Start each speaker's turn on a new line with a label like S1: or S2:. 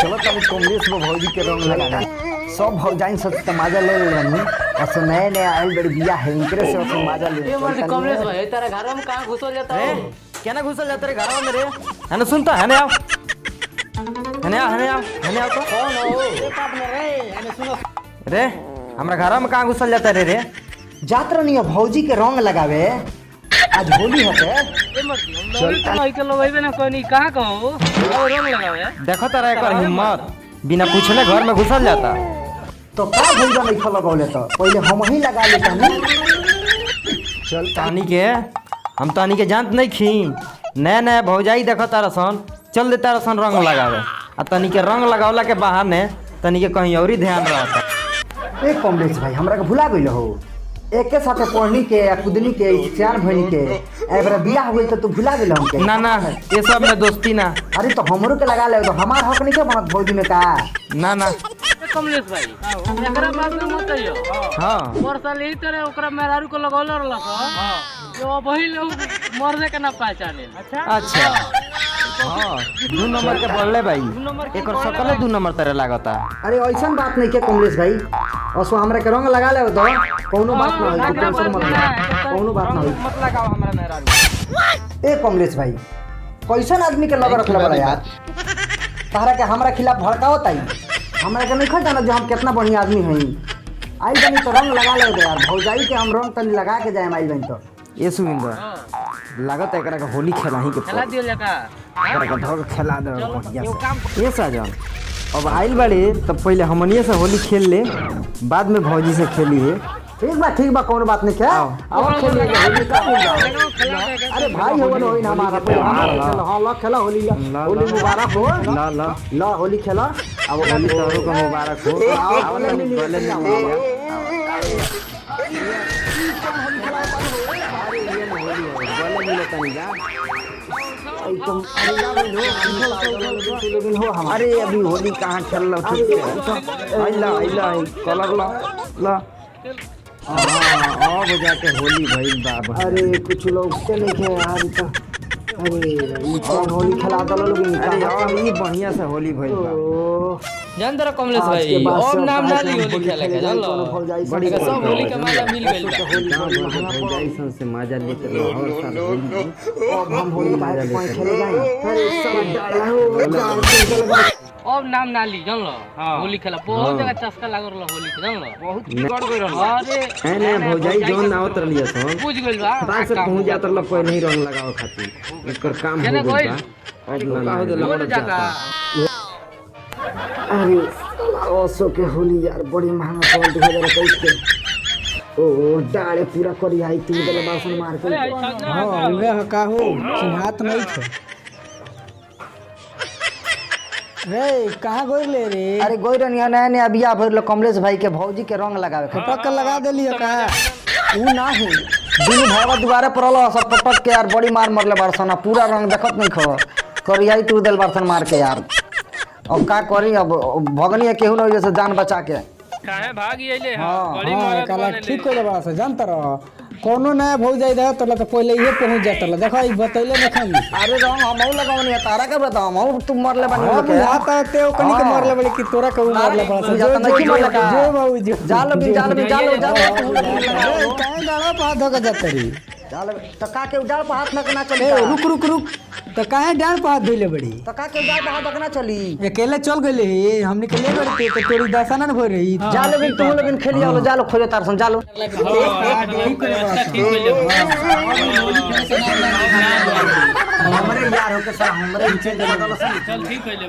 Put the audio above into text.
S1: चलो तब कमलेश में भौजी के रंग लगाना सब भौजाइन सब तमाजा ले लेनी और नए नए आयल बड़ी बिया है इनकरे से सब मजा ले
S2: कमलेश भाई तेरा घर में कहां घुसल जाता है?
S3: क्या ना घुसल जाता रे घर में रे? है ना सुनता है ना आओ तो
S2: कौन हो एक आपने रे मैंने सुनो
S3: रे हमरा घर में कहां घुसल जाता रे?
S1: जात नहीं है भौजी के रंग लगावे आज होली है
S2: ए मर्दी हम लोग तो नहीं के लोग ना कोई नहीं कहां कहो और रंग लगावे
S3: देखो तारा एक हिम्मत बिना पूछले घर में घुसल जाता
S1: तो का भौजा नहीं खा लगौले तो पहले हम ही लगा लेता नहीं
S3: चल हम तानी के जानत नहीं खी नया नया भौजाई देखो तारा सन चल दे तारा सन रंग लगावे आ तनी के रंग लगावला के बहाने तनी के कहीं और ही ध्यान रहता।
S1: ए कमलेश भाई हमरा के भुला गइल हो एक के साथे पढ़नी के या कुदनी के सियान भइनी के एबरा बियाह होइल तो तू भुला गइल हमके
S3: ना ये सब में दोस्ती ना।
S1: अरे तो हमरो के लगा ले तो हमार हक नहीं के बनत भौजी में का
S3: ना
S2: कमलेश भाई एकरा बात में मत आइयो
S3: हां
S2: वर्षा ले तेरे ओकरा मेहरारू को लगौल रहलक हां जो वही लोग मरने के ना पहचाने।
S3: अच्छा हां 2 नंबर के पढ़ले भाई एक और सकले 2 नंबर तेरे लागता।
S1: अरे ऐसा बात नहीं के कमलेश भाई असो हमरा के रंग लगा ले तो कोनो बात ना होई टेंशन मत ले कोनो बात ना होई
S2: मत लगाओ हमरा मेहरारू।
S1: ए कमलेश भाई कैसन आदमी के लगा रखले बड़ा यार तारा के हमरा खिलाफ भड़काओ ताई हमरा के नहीं खा जाना जो हम कितना बढ़िया आदमी हई आई बनी तो रंग लगा ले यार भौजाई के हम रंग तनी लगा के जाए आई बनी तो
S3: ये सुविंदर लागत एकरा के होली खेलाही के
S2: खेला दियो लका
S3: एकरा के धर खेला दे बढ़िया से ये साजन अब आइल बाड़ी तब पहले हमनिए से होली खेल ले बाद में भौजी से खेली है।
S1: ठीक बा कोनो बात नहीं क्या अब खेल होली का हो जाओ अरे भाई होवन होई ना हमारा हां ला खेला होली होली मुबारक हो ला होली खेला
S3: अब होली तोरो का मुबारक हो आवले
S1: अरे अभी होली कहाँ खेल रहा
S3: कलर ला अब जाके होली भइल बाबा।
S1: अरे कुछ लोग के नहीं खे यार तो अरे ई कौन होली खेला दल लोग
S3: अरे अब ई बढ़िया से होली भइल बा
S2: जान दर कमलेश भाई अब नाम ना ली होली खेले के जान लो बड़ी सब होली का मजा मिल गइल बा
S3: भौजाई से मजा लेते और साल होली
S1: अब हम होली मजा खेले जाए अरे सब डाला हो
S2: अब नाम ना ली जान लो होली खेला बहुत जगह चस्का लागल रहा होली के जान लो बहुत बिगड़ गइल रहा। अरे
S3: एने भौजाई जोन आवत रहलिए सन
S2: पूछ गइल बा
S3: बात से पहुंच जात रह कोई नहीं रंग लगाओ खातिर एकर काम हो गइल बा अब ना हो
S2: बोल जाता।
S1: अरे ओसो के होली यार बड़ी महंगा पड़ 2021 के ओ डाले पूरा करी आई 3 गला बासन मार के
S4: हां वे का हो चिन्हात नहीं थे रे कहाँ गोइले रे?
S1: अरे गोइरन या नया नया बिया भरलो कमलेश भाई के भौजी के रंग लगावे
S4: पटक के लगा देलिए का
S1: ऊ नाही दिल भावा दुबारा परलो सब पटक के यार बड़ी मार मरले बारसना पूरा रंग देखत नहीं खबर करियाई तू दिल बारसन मार के यार अब का करी अब भगनी केहू न जैसे जान बचा के
S2: काहे भागी आइले
S4: हां बड़ी मार काला ठीक कर बा से जानत रह कोनो नया भौजाई रह तो पहले ये पहुंच जात ल देखो ई बतैले न खाली
S1: अरे रंग हमहू लगावनी तारा के बताओ हम तुम मरले बनी के
S4: आता ते ओकनी के मरले बड़ी कि तोरा के मरले बड़ा
S1: जा त नहीं मरले का
S4: जो बाबू जो
S1: जालो
S4: काहे डाला पा धो के जतरी
S1: जालो त का के उडाल पे हाथ न चली
S4: रुक तो काहे डाल पा धोले बड़ी
S1: त का के उडाल पे हाथ न चली
S4: अकेले चल गइले हे हमने के ले गए तो तोरी दशा न हो रही
S1: जालो बिन तुम लोग खेली आओ जालो खोजो तारसन जालो हमरे यार हो के सर हमरे चल ठीक है ले